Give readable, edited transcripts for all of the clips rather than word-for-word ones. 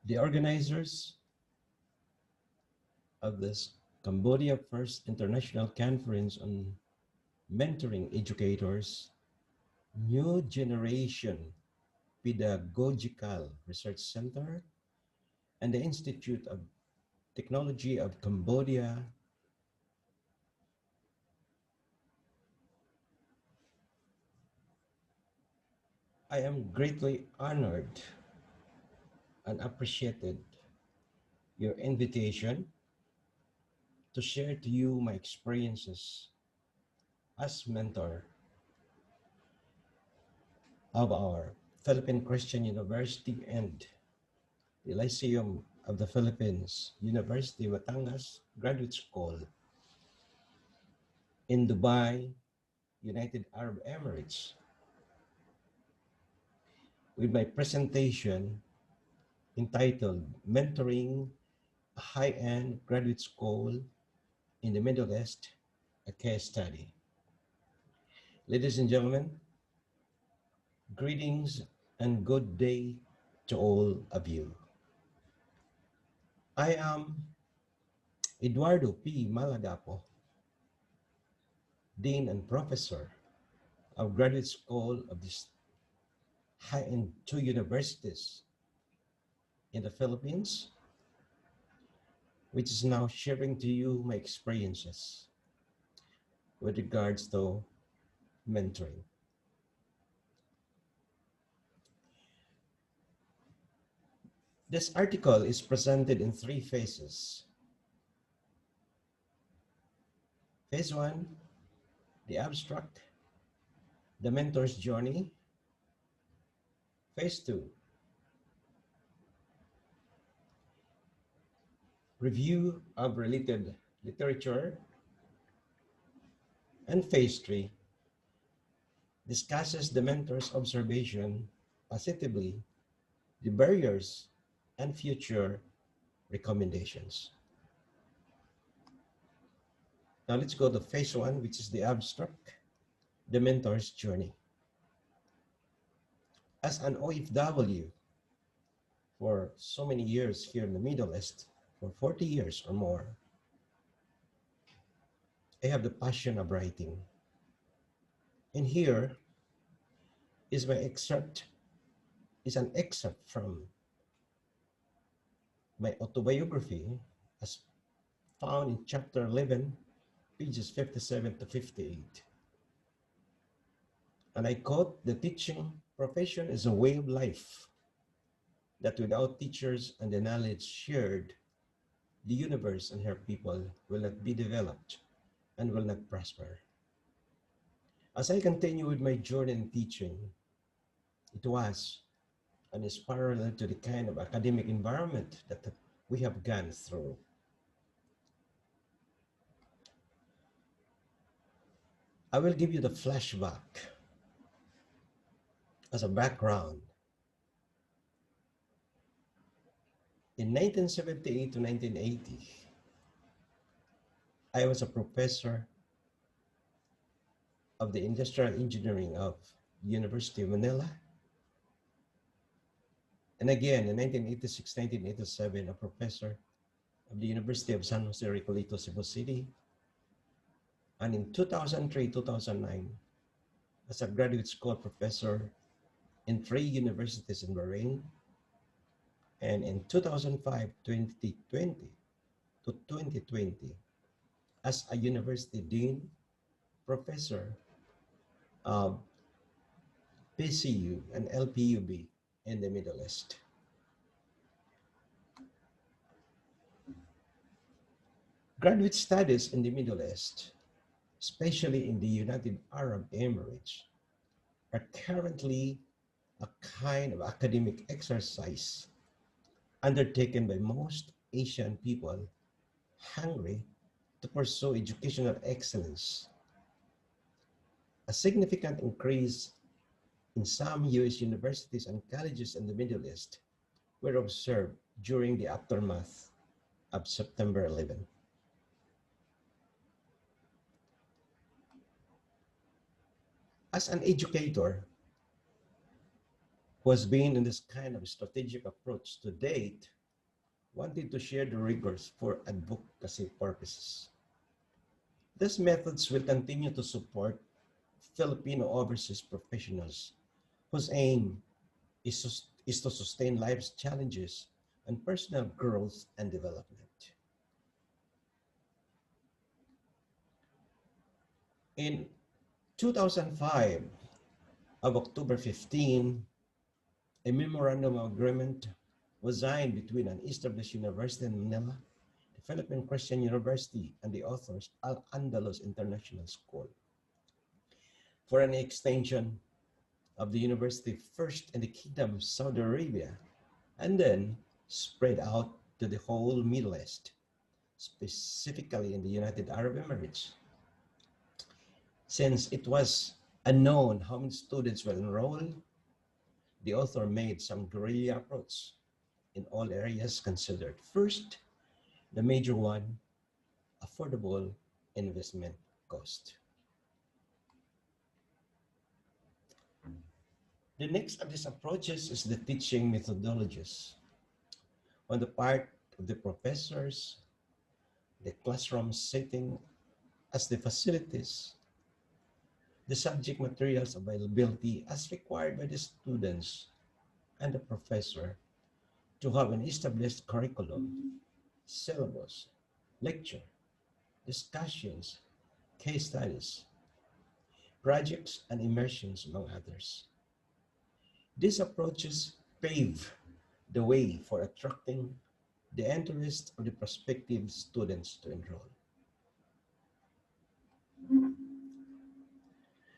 The organizers of this Cambodia First International Conference on Mentoring Educators, New Generation Pedagogical Research Center, and the Institute of Technology of Cambodia I am greatly honored and appreciated your invitation to share to you my experiences as mentor of our Philippine Christian University and the Lyceum of the Philippines University Batangas Graduate School in Dubai, United Arab Emirates, with my presentation entitled Mentoring a High-End Graduate School in the Middle East, a Case Study. Ladies and gentlemen, greetings and good day to all of you. I am Eduardo P. Malagapo, Dean and Professor of Graduate School of these high-end two universities in the Philippines, which is now sharing to you my experiences with regards to mentoring. This article is presented in three phases. Phase one, the abstract, the mentor's journey. Phase two, review of related literature. And phase three, discusses the mentor's observation positively, the barriers, and future recommendations. Now let's go to phase one, which is the abstract, the mentor's journey. As an OFW for so many years here in the Middle East, for 40 years or more, I have the passion of writing. And here is my excerpt, is an excerpt from my autobiography as found in chapter 11, pages 57 to 58. And I quote, "The teaching profession is a way of life that without teachers and the knowledge shared, the universe and her people will not be developed and will not prosper." As I continue with my journey in teaching, it was and is parallel to the kind of academic environment that we have gone through. I will give you the flashback as a background. In 1978 to 1980, I was a professor of the Industrial Engineering of the University of Manila. And again, in 1986, 1987, a professor of the University of San Jose Recoleta, Cebu City. And in 2003, 2009, as a graduate school professor in 3 universities in Bahrain. And in 2005, 2020 to 2020, as a university dean, professor of PCU and LPUB in the Middle East. Graduate studies in the Middle East, especially in the United Arab Emirates, are currently a kind of academic exercise undertaken by most Asian people hungry to pursue educational excellence. A significant increase in some US universities and colleges in the Middle East were observed during the aftermath of September 11. As an educator who has been in this kind of strategic approach to date, wanted to share the rigors for advocacy purposes. These methods will continue to support Filipino overseas professionals whose aim is to sustain life's challenges and personal growth and development. In 2005, of October 15, a memorandum of agreement was signed between an established university in Manila, the Philippine Christian University, and the authors Al-Andalus International School for an extension of the university first in the Kingdom of Saudi Arabia and then spread out to the whole Middle East, specifically in the United Arab Emirates. Since it was unknown how many students will enroll, the author made some guerrilla approach in all areas considered. First, the major one, affordable investment cost. The next of these approaches is the teaching methodologies. On the part of the professors, the classroom setting as the facilities, the subject materials availability as required by the students and the professor to have an established curriculum, syllabus, lecture, discussions, case studies, projects, and immersions, among others. These approaches pave the way for attracting the interest of the prospective students to enroll.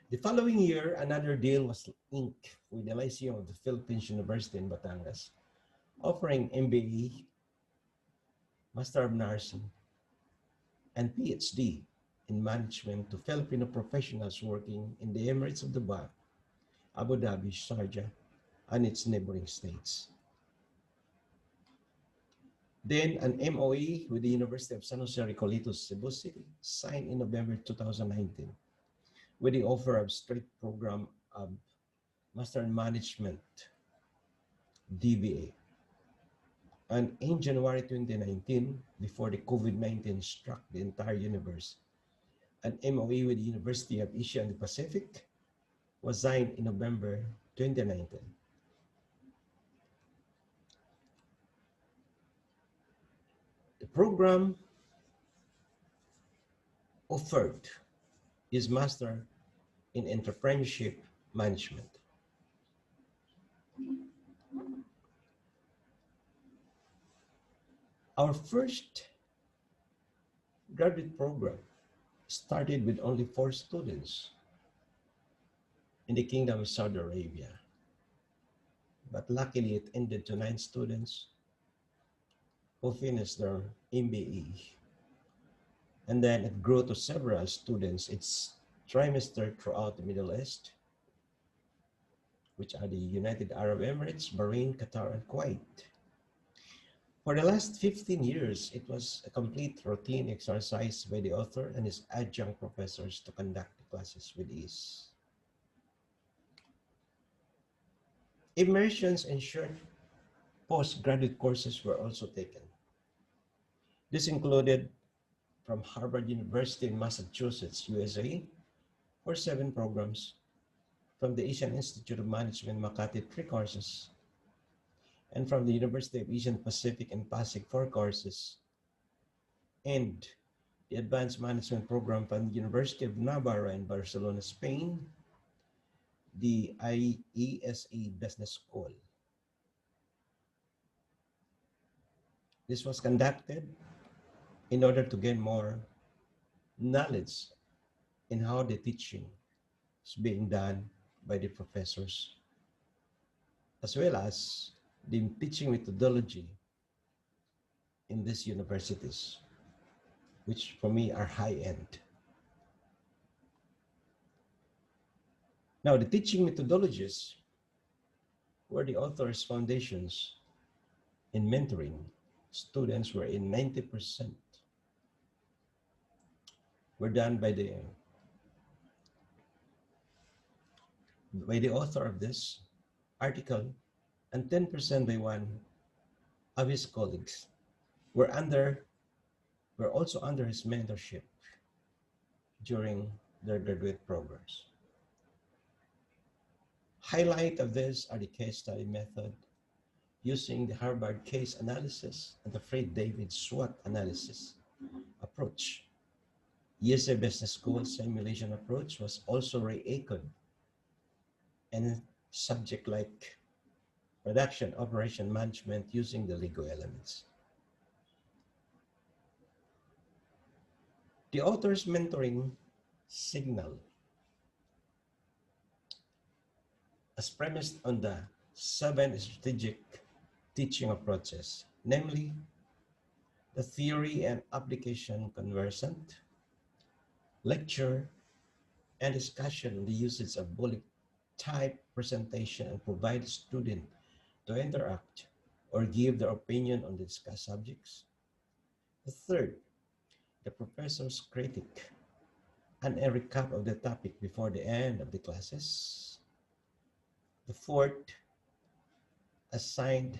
The following year, another deal was inked with the Lyceum of the Philippines University in Batangas, offering MBA, Master of Nursing, and PhD in Management to Filipino professionals working in the Emirates of Dubai, Abu Dhabi, Sharjah, and its neighboring states. Then an MOE with the University of San Jose Recoletos, Cebu City, signed in November 2019 with the offer of straight program of Master in Management, DBA. And in January 2019, before the COVID-19 struck the entire universe, an MOE with the University of Asia and the Pacific was signed in November 2019. The program offered is Master in Entrepreneurship Management. Our first graduate program started with only 4 students in the Kingdom of Saudi Arabia. But luckily it ended to 9 students who finished their MBE. And then it grew to several students. It's trimester throughout the Middle East, which are the United Arab Emirates, Bahrain, Qatar, and Kuwait. For the last 15 years, it was a complete routine exercise by the author and his adjunct professors to conduct the classes with ease. Immersions and short postgraduate courses were also taken. This included from Harvard University in Massachusetts, USA, for 7 programs, from the Asian Institute of Management, Makati, 3 courses, and from the University of Asian Pacific in Pasig, 4 courses, and the Advanced Management Program from the University of Navarra in Barcelona, Spain, the IESE Business School. This was conducted in order to gain more knowledge in how the teaching is being done by the professors, as well as the teaching methodology in these universities, which for me are high-end. Now, the teaching methodologies were the author's foundations in mentoring students, wherein 90% were done by the author of this article and 10% by one of his colleagues. were under were also under his mentorship during their graduate programs. Highlight of this are the case study method using the Harvard case analysis and the Fred David SWOT analysis approach. USA Business School simulation approach was also re-echoed and subject like production operation management using the Lego elements. The author's mentoring signal as premised on the seven strategic teaching approaches, namely the theory and application conversant, lecture, and discussion on the usage of bullet type presentation and provide student to interact or give their opinion on the discussed subjects. The third, the professor's critique and a recap of the topic before the end of the classes. The fourth, assigned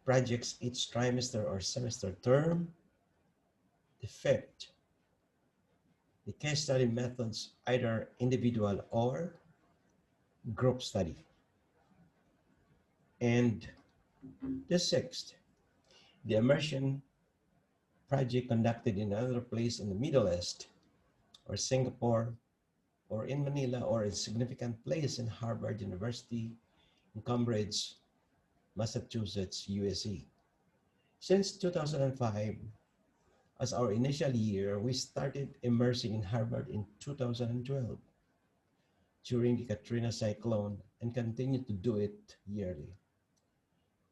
projects each trimester or semester term. The fifth, the case study methods, either individual or group study. And the sixth, the immersion project conducted in another place in the Middle East or Singapore or in Manila or a significant place in Harvard University in Cambridge, Massachusetts, USA. Since 2005, as our initial year, we started immersing in Harvard in 2012 during the Katrina cyclone and continue to do it yearly.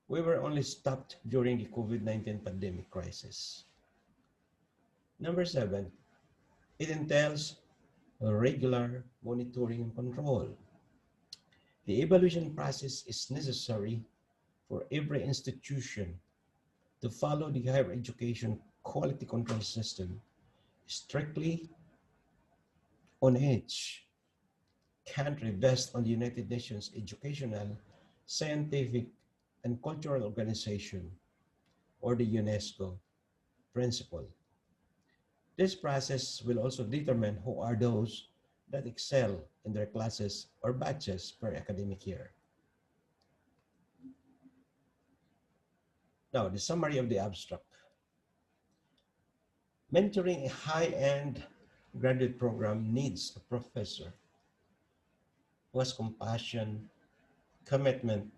We were only stopped during the COVID-19 pandemic crisis. Number seven, it entails regular monitoring and control. The evaluation process is necessary for every institution to follow the higher education quality control system strictly on each country based on the United Nations Educational, Scientific, and Cultural Organization, or the UNESCO principle. This process will also determine who are those that excel in their classes or batches per academic year. Now, the summary of the abstract. Mentoring a high-end graduate program needs a professor who has compassion, commitment,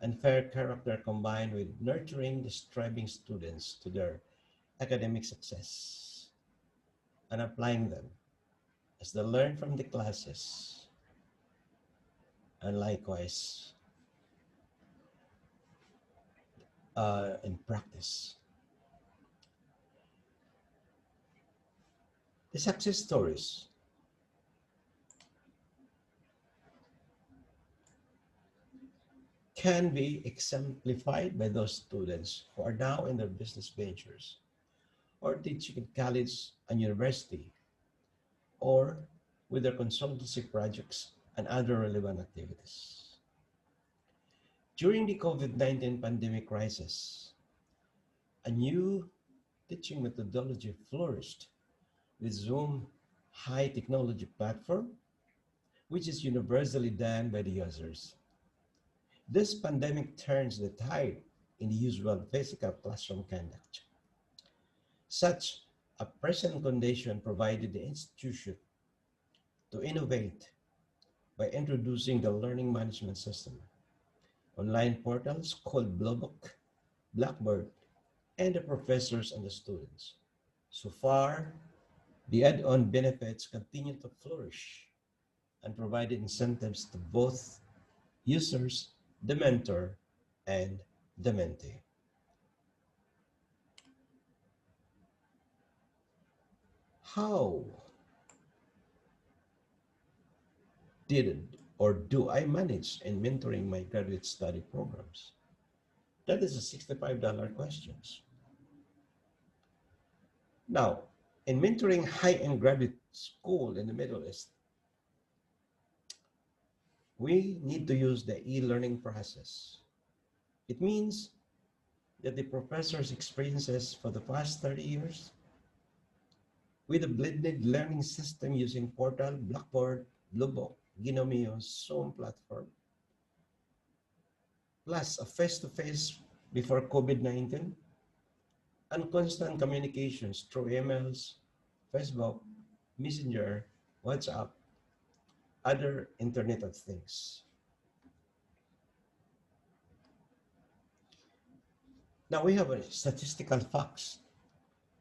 and fair character combined with nurturing the striving students to their academic success and applying them as they learn from the classes and likewise in practice. The success stories can be exemplified by those students who are now in their business ventures or teaching in college and university or with their consultancy projects and other relevant activities. During the COVID-19 pandemic crisis, a new teaching methodology flourished with Zoom high technology platform, which is universally done by the users. This pandemic turns the tide in the usual physical classroom conduct. Such a present condition provided the institution to innovate by introducing the learning management system, online portals called Blowbook, Blackboard, and the professors and the students. So far, the add-on benefits continue to flourish and provide incentives to both users, the mentor, and the mentee. How did or do I manage in mentoring my graduate study programs? That is a $65 question. Now, in mentoring high-end graduate school in the Middle East, we need to use the e-learning process. It means that the professor's experiences for the past 30 years with a blended learning system using Portal, Blackboard, Bluebook, Ginomio, Zoom platform, plus a face-to-face before COVID-19, and constant communications through emails, Facebook, Messenger, WhatsApp, other Internet of Things. Now we have a statistical facts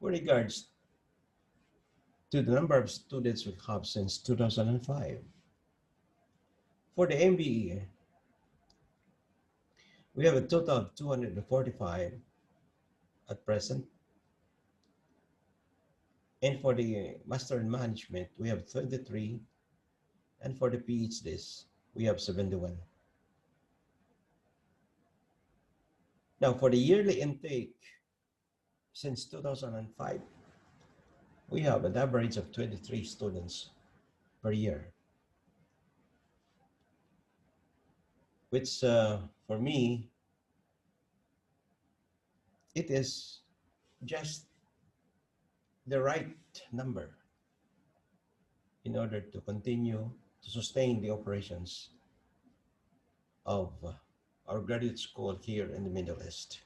with regards to the number of students we have since 2005. For the MBE, we have a total of 245 at present. And for the Master in Management, we have 23. And for the PhDs, we have 71. Now, for the yearly intake, since 2005, we have an average of 23 students per year, which for me, it is just the right number in order to continue to sustain the operations of our graduate school here in the Middle East.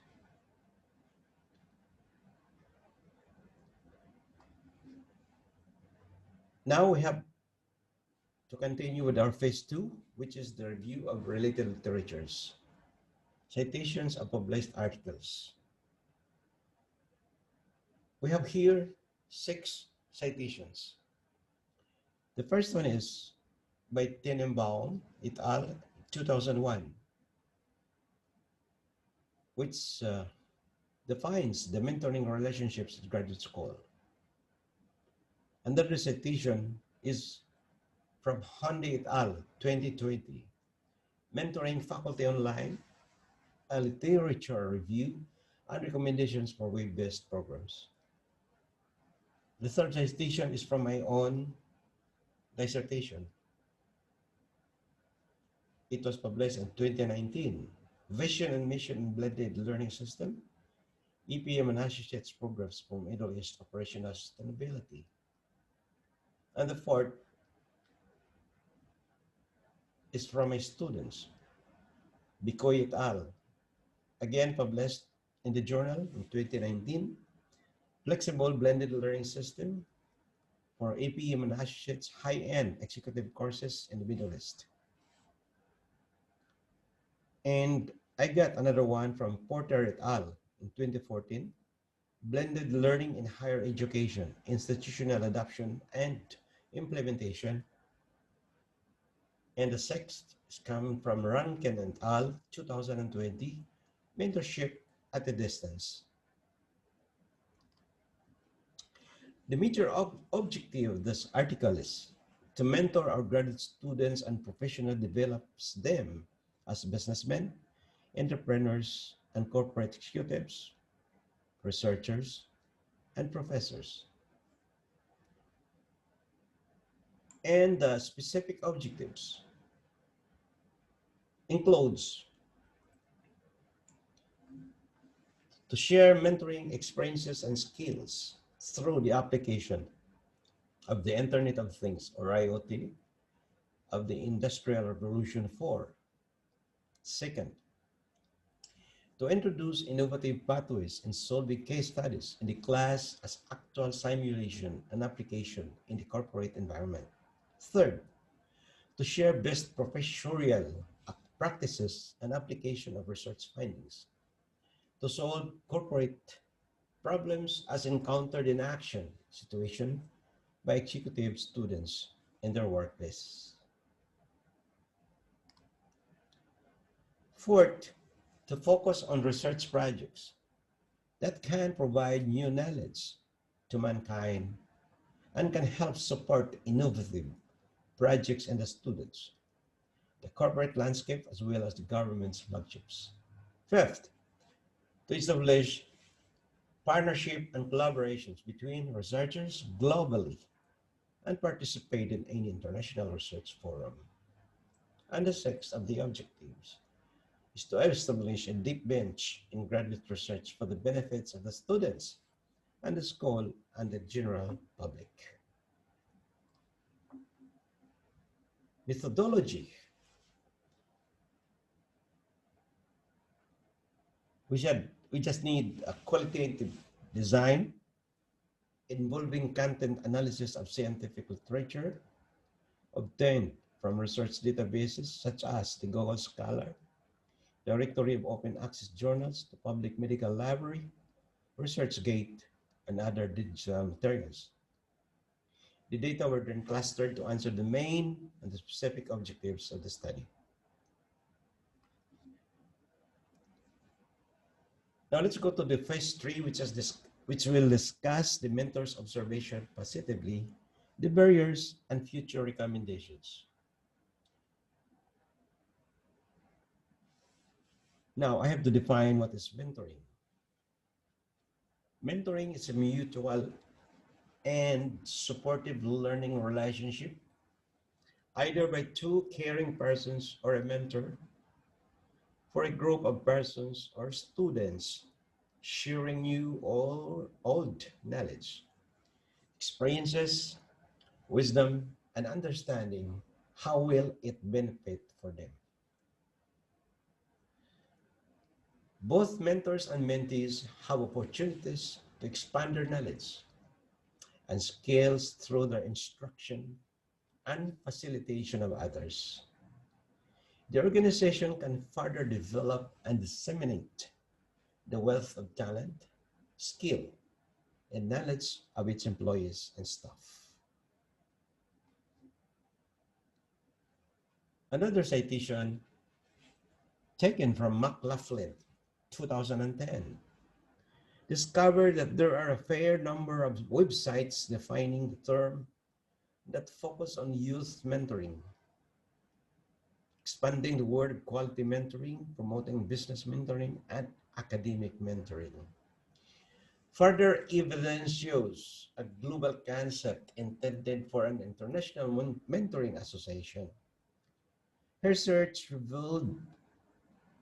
Now we have to continue with our phase two, which is the review of related literatures, citations of published articles. We have here 6 citations. The first one is by Tenenbaum et al. 2001, which defines the mentoring relationships at graduate school. Another citation is from Honda et al. 2020, mentoring faculty online, a literature review, and recommendations for web-based programs. The third citation is from my own dissertation. It was published in 2019, Vision and Mission in Blended Learning System, EPM and Associates Programs for Middle East Operational Sustainability. And the fourth is from my students, Bicoy et al., again published in the journal in 2019, Flexible Blended Learning System for APM and Associates High-End Executive Courses in the Middle East. And I got another one from Porter et al. In 2014, Blended Learning in Higher Education, Institutional Adoption and Implementation. And the sixth is coming from Rankin et al. 2020, Mentorship at a Distance. The major objective of this article is to mentor our graduate students and professionally develops them as businessmen, entrepreneurs, and corporate executives, researchers, and professors. And the specific objectives includes to share mentoring experiences and skills through the application of the Internet of Things, or IoT, of the Industrial Revolution 4. Second, to introduce innovative pathways in solving case studies in the class as actual simulation and application in the corporate environment. Third, to share best professorial practices and application of research findings. To solve corporate problems as encountered in action situation by executive students in their workplace. Fourth, to focus on research projects that can provide new knowledge to mankind and can help support innovative projects and the students, the corporate landscape, as well as the government's flagships. Fifth, to establish partnership and collaborations between researchers globally and participate in any international research forum. And the sixth of the objectives is to establish a deep bench in graduate research for the benefits of the students and the school and the general public. Methodology. We just need a qualitative design involving content analysis of scientific literature obtained from research databases such as the Google Scholar, Directory of Open Access Journals, the Public Medical Library, ResearchGate, and other digital materials. The data were then clustered to answer the main and the specific objectives of the study. Now let's go to the phase 3, which will discuss the mentor's observation positively, the barriers, and future recommendations. Now I have to define what is mentoring. Mentoring is a mutual and supportive learning relationship, either by two caring persons or a mentor, for a group of persons or students sharing new or old knowledge, experiences, wisdom, and understanding. How will it benefit for them? Both mentors and mentees have opportunities to expand their knowledge and skills through their instruction and facilitation of others. The organization can further develop and disseminate the wealth of talent, skill, and knowledge of its employees and staff. Another citation taken from McLaughlin, 2010, discovered that there are a fair number of websites defining the term that focus on youth mentoring, expanding the word of quality mentoring, promoting business mentoring, and academic mentoring. Further evidence shows a global concept intended for an international mentoring association. Research revealed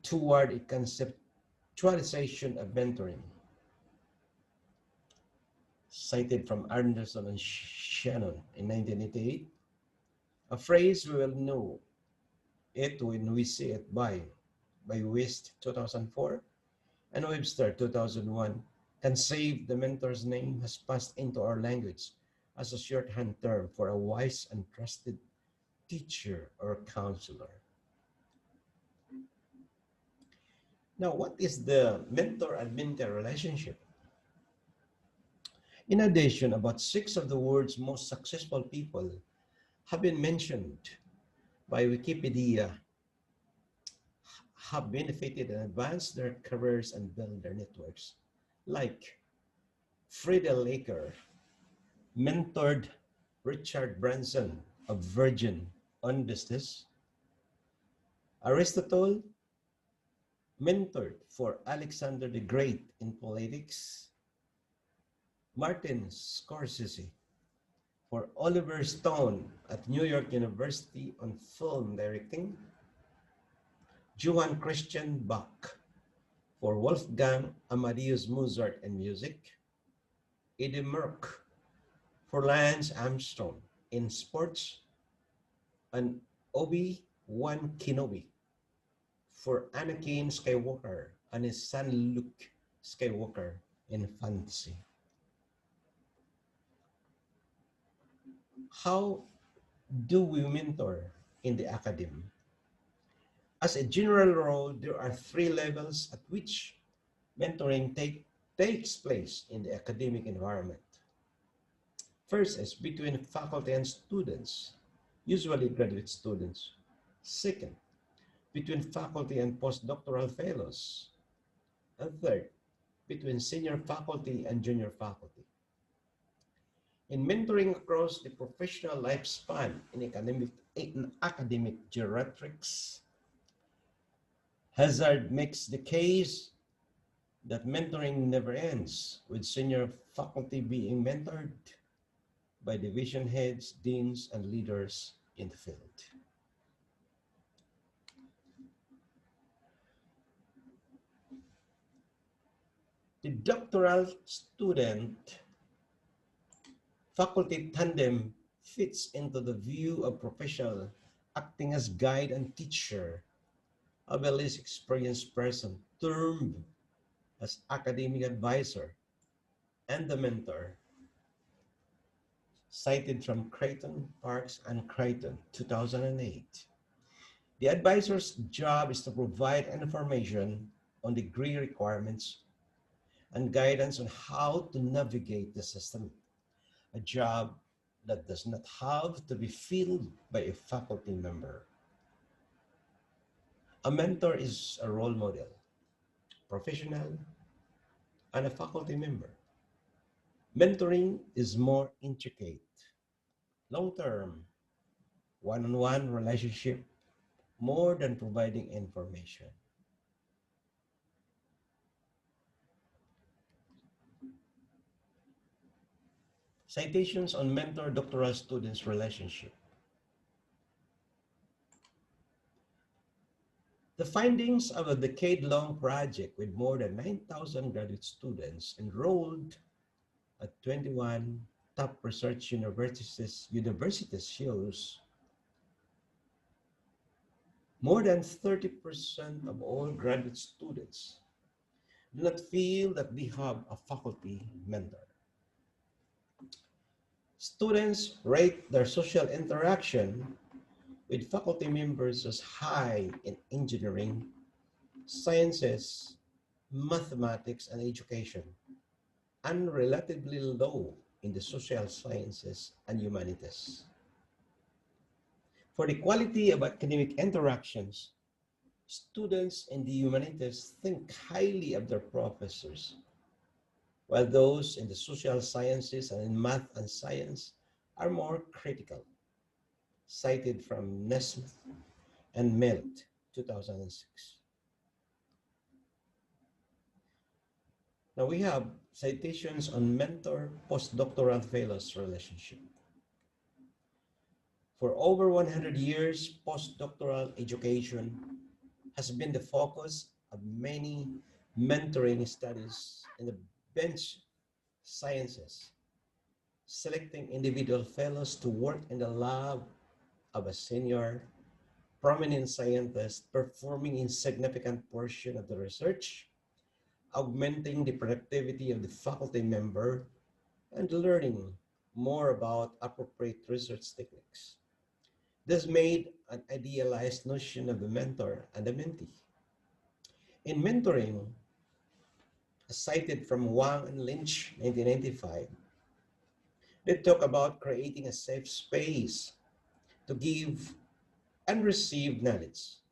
toward a conceptualization of mentoring, cited from Anderson and Shannon in 1988, a phrase we will know it when we see it by West 2004 and Webster 2001, can save the mentor's name has passed into our language as a shorthand term for a wise and trusted teacher or counselor. Now, what is the mentor and mentee relationship? In addition, about 6 of the world's most successful people have been mentioned by Wikipedia, have benefited and advanced their careers and built their networks, like Frieda Laker mentored Richard Branson of Virgin on business. Aristotle mentored for Alexander the Great in politics. Martin Scorsese for Oliver Stone at New York University on film directing. Johann Christian Bach for Wolfgang Amadeus Mozart and music. Eddie Merck for Lance Armstrong in sports, and Obi-Wan Kenobi for Anakin Skywalker and his son Luke Skywalker in fantasy. How do we mentor in the academy? As a general rule, there are 3 levels at which mentoring takes place in the academic environment. First is between faculty and students, usually graduate students. Second, between faculty and postdoctoral fellows. And third, between senior faculty and junior faculty. In mentoring across the professional lifespan in academic geriatrics, Hazard makes the case that mentoring never ends, with senior faculty being mentored by division heads, deans, and leaders in the field. The doctoral student faculty tandem fits into the view of professional acting as guide and teacher of a less experienced person termed as academic advisor and the mentor, cited from Creighton, Parks, and Creighton, 2008. The advisor's job is to provide information on degree requirements and guidance on how to navigate the system, a job that does not have to be filled by a faculty member. A mentor is a role model, professional, and a faculty member. Mentoring is more intricate, long-term, one-on-one relationship more than providing information. Citations on mentor-doctoral students relationship. The findings of a decade-long project with more than 9,000 graduate students enrolled at 21 top research universities shows more than 30% of all graduate students do not feel that they have a faculty mentor. Students rate their social interaction with faculty members as high in engineering, sciences, mathematics, and education, and relatively low in the social sciences and humanities. For the quality of academic interactions, students in the humanities think highly of their professors, while those in the social sciences and in math and science are more critical, cited from Nesmith and Melt, 2006. Now we have citations on mentor postdoctoral fellows relationship. For over 100 years, postdoctoral education has been the focus of many mentoring studies in the bench sciences, selecting individual fellows to work in the lab of a senior, prominent scientist performing in significant portion of the research, augmenting the productivity of the faculty member, and learning more about appropriate research techniques. This made an idealized notion of the mentor and the mentee. In mentoring, as cited from Wang and Lynch, 1995, they talk about creating a safe space to give and receive knowledge,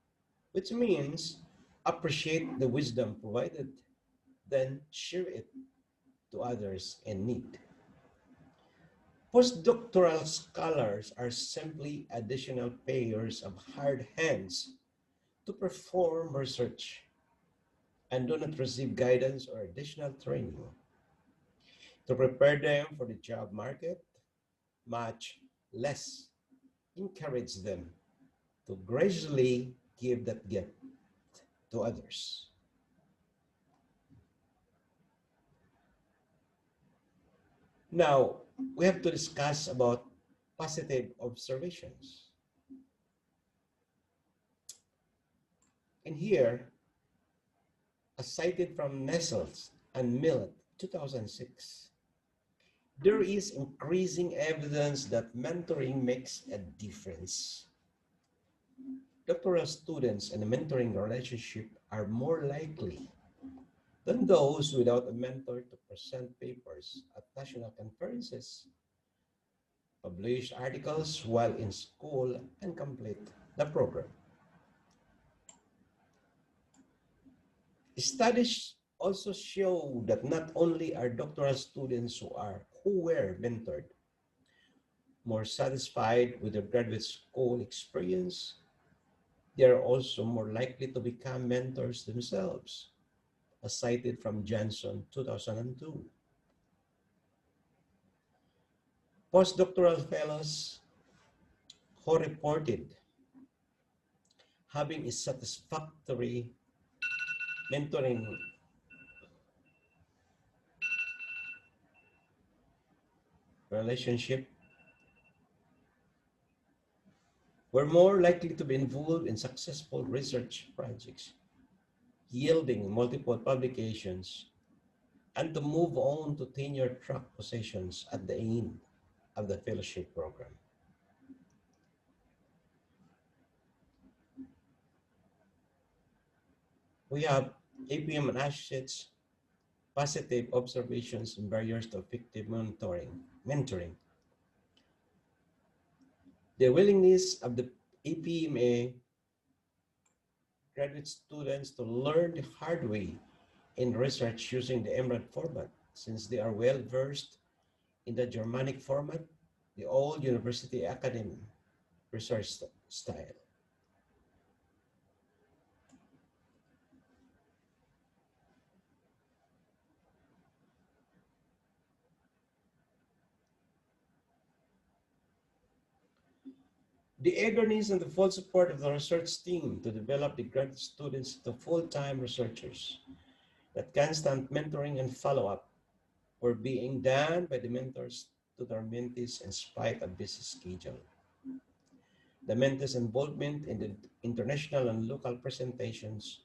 which means appreciate the wisdom provided, then share it to others in need. Postdoctoral scholars are simply additional payers of hired hands to perform research and do not receive guidance or additional training to prepare them for the job market, much less encourage them to graciously give that gift to others. Now, we have to discuss about positive observations. In here, as cited from Nessels and Millet, 2006, there is increasing evidence that mentoring makes a difference. Doctoral students in a mentoring relationship are more likely than those without a mentor to present papers at national conferences, publish articles while in school, and complete the program. Studies also show that not only are doctoral students who were mentored more satisfied with their graduate school experience, they are also more likely to become mentors themselves, as cited from Johnson, 2002. Postdoctoral fellows who reported having a satisfactory mentoring relationship were more likely to be involved in successful research projects, yielding multiple publications, and to move on to tenure track positions at the end of the fellowship program. We have APM and associates positive observations and barriers to effective mentoring. The willingness of the APMA graduate students to learn the hard way in research using the Emerald format, since they are well versed in the Germanic format, the old university academy research style. The eagerness and the full support of the research team to develop the graduate students to full-time researchers. That constant mentoring and follow-up were being done by the mentors to their mentees in spite of busy schedule. The mentees' involvement in the international and local presentations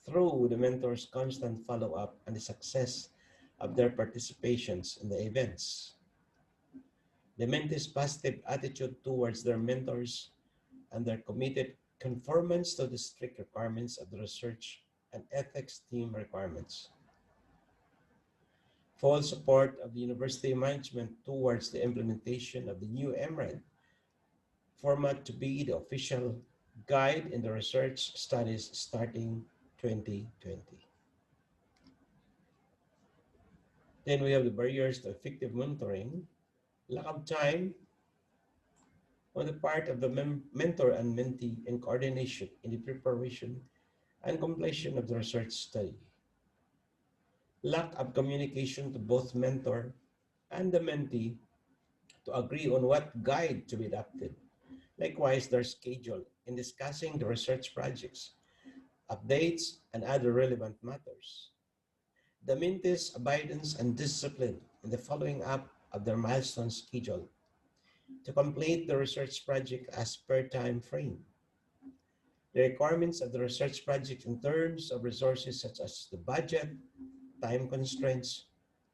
through the mentors' constant follow-up and the success of their participations in the events. The mentees' positive attitude towards their mentors and their committed conformance to the strict requirements of the research and ethics team requirements. Full support of the university management towards the implementation of the new MRED format to be the official guide in the research studies starting 2020. Then we have the barriers to effective monitoring, lack of time on the part of the mentor and mentee in coordination in the preparation and completion of the research study, lack of communication to both mentor and the mentee to agree on what guide to be adopted. Likewise, their schedule in discussing the research projects, updates, and other relevant matters. The mentee's abidance and discipline in the following up of their milestone schedule to complete the research project as per time frame. The requirements of the research project in terms of resources such as the budget, time constraints,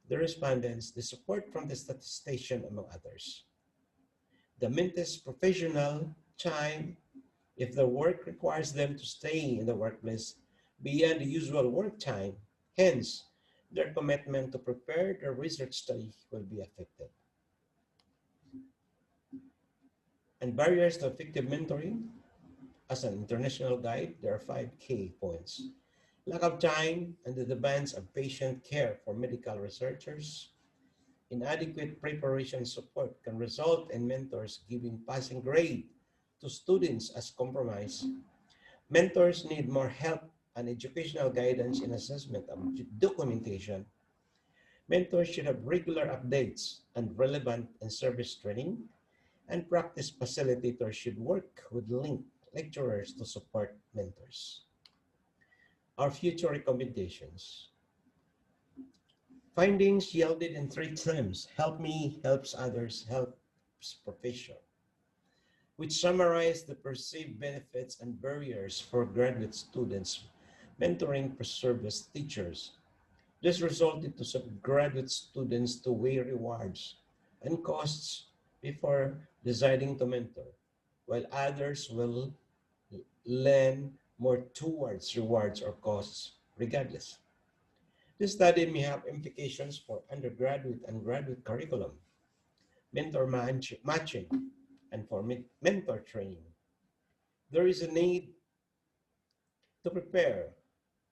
the respondents, the support from the statistician, among others. The mentee's professional time if the work requires them to stay in the workplace beyond the usual work time. Hence, their commitment to prepare their research study will be affected. And barriers to effective mentoring. As an international guide, there are 5 key points. Lack of time and the demands of patient care for medical researchers. Inadequate preparation support can result in mentors giving passing grade to students as compromise. Mentors need more help and educational guidance in assessment of documentation. Mentors should have regular updates and relevant and service training, and practice facilitators should work with linked lecturers to support mentors. Our future recommendations. Findings yielded in 3 terms: help me, helps others, helps profession, which summarize the perceived benefits and barriers for graduate students mentoring service teachers. This resulted to some graduate students to weigh rewards and costs before deciding to mentor, while others will lean more towards rewards or costs regardless. This study may have implications for undergraduate and graduate curriculum, mentor matching, and for mentor training. There is a need to prepare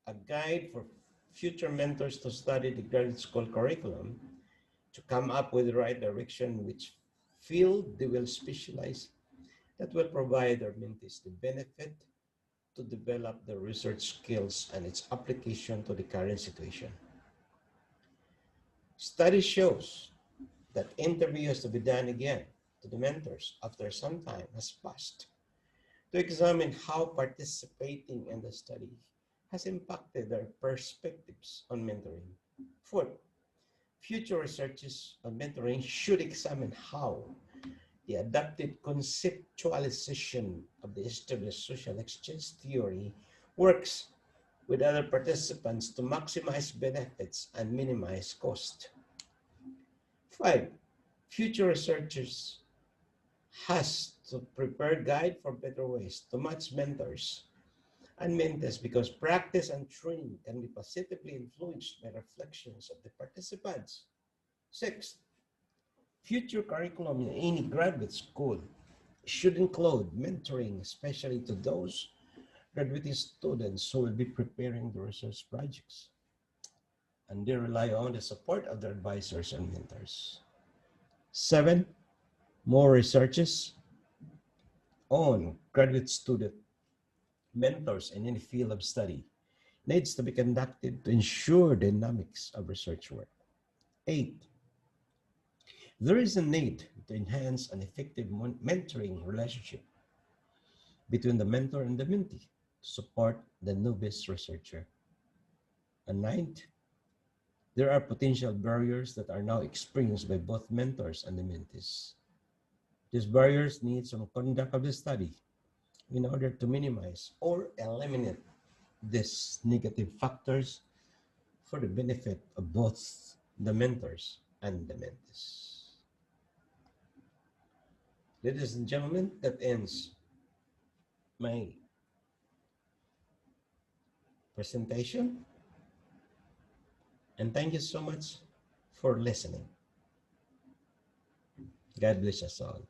a guide for future mentors to study the graduate school curriculum, to come up with the right direction which field they will specialize, that will provide their mentees the benefit to develop their research skills and its application to the current situation. Study shows that interview has to be done again to the mentors after some time has passed to examine how participating in the study has impacted their perspectives on mentoring. Fourth, Future researches on mentoring should examine how the adapted conceptualization of the established social exchange theory works with other participants to maximize benefits and minimize cost. 5. Future researchers has to prepare guide for better ways to match mentors and mentees because practice and training can be positively influenced by reflections of the participants. 6. Future curriculum in any graduate school should include mentoring, especially to those graduating students who will be preparing the research projects, and they rely on the support of their advisors and mentors. 7. More researches on graduate student mentors in any field of study needs to be conducted to ensure dynamics of research work. 8. There is a need to enhance an effective mentoring relationship between the mentor and the mentee to support the novice researcher. And 9th, there are potential barriers that are now experienced by both mentors and the mentees. These barriers need some conduct of the study in order to minimize or eliminate these negative factors for the benefit of both the mentors and the mentees. Ladies and gentlemen, that ends my presentation. And thank you so much for listening. God bless us all.